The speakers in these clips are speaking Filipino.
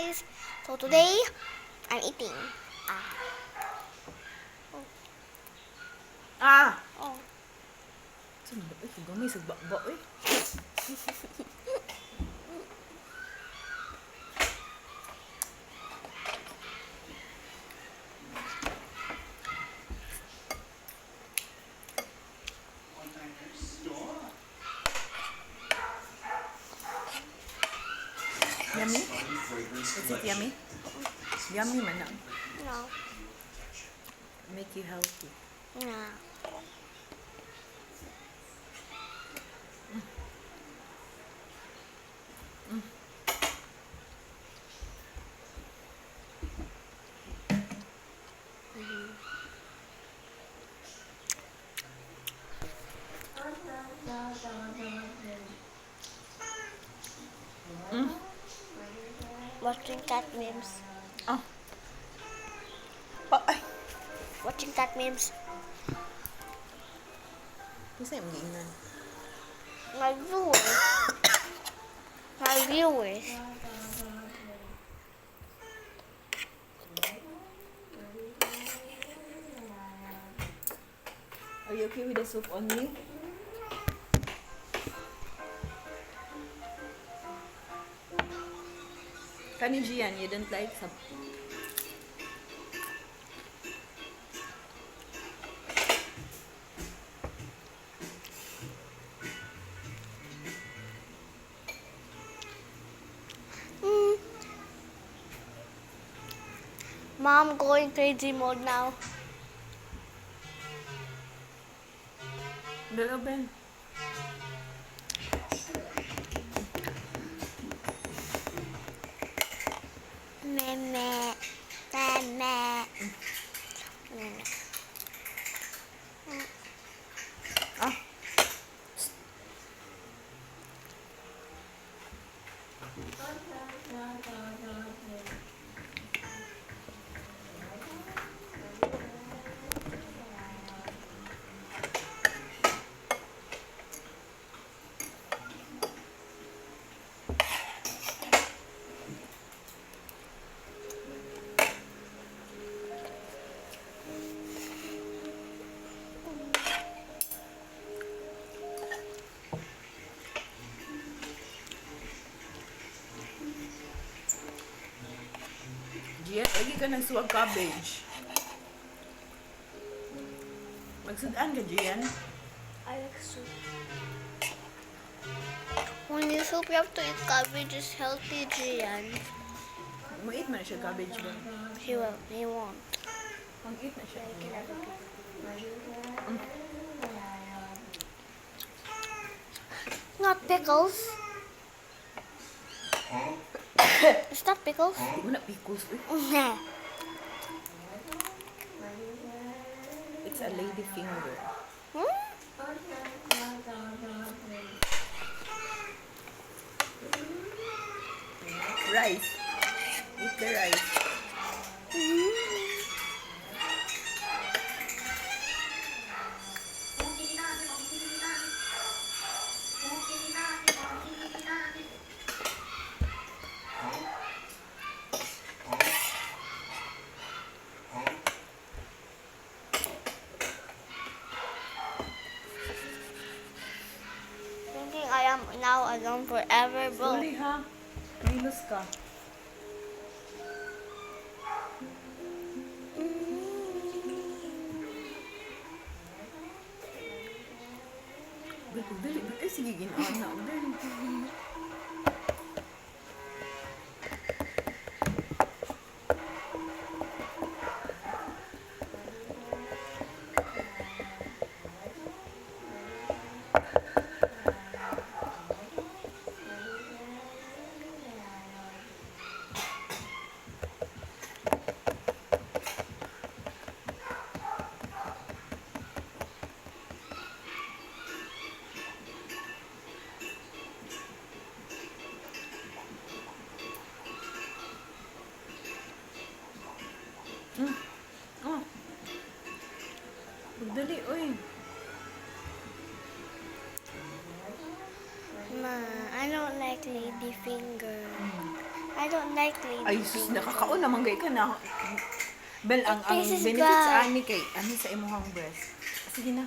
guys. So today I'm eating. Oh. Saan ba? Ay, gamay sa bakba eh. Yummy? Is it yummy? Yummy man na. No. Make you healthy. No. Watching cat memes. Ah. Ay. Watching cat memes. Kasi yung giinan. My viewers. My viewers. Are you okay with the soup only? Kani Gian, you don't like some? Mom going crazy mode now. Dalo, Ben. Meme. Meme. Meme. Ah. Gian, lagi ka ng suwag cabbage. Magsudaan ka, Gian. I like soup. When you soup, you have to eat cabbage. It's healthy, Gian. Mag-eat man na siya cabbage ba? He will. He won't. Mag-eat na siya. Not pickles. It's not pickles. Di mo na pickles eh. Nah. It's a lady finger. Hmm? Rice. Eat the rice. Thinking I am now alone forever, bro. Sorry ha. Minus ka. Dali. Ay, sige, ginaana. Dali. Oh. Dali, oy. Ma, I don't like lady finger. I don't like lady Ay, sus, nakakaon naman gay ka na. Bel, ang tastes benefits good. ani kay, ano sa imuhang breast. Sige na.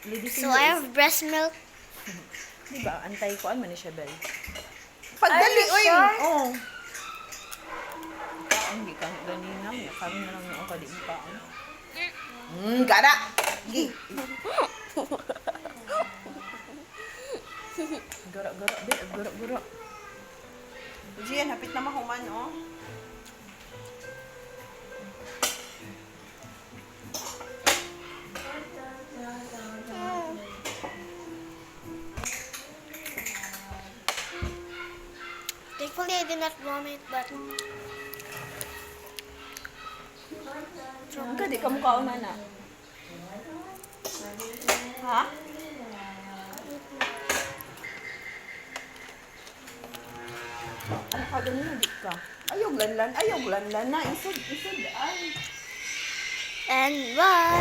Lady So finger I is- have breast milk. Di ba? Antay ko. Ano ni siya, Bel? Pagdali, Are you oy! sure? Oo. Kaon, di ka ganina. Kami na lang yung kadi mo kaon. Gara! Gi! Gara-gara, Bel. Gara-gara. Gian, hapit na mahuman, oh. Thankfully, I did not vomit, but Ka, di ka mo kaon na na. Ha? Ano ka ganun, di ka? Ayog lanlan na. Isod, ay. and bye.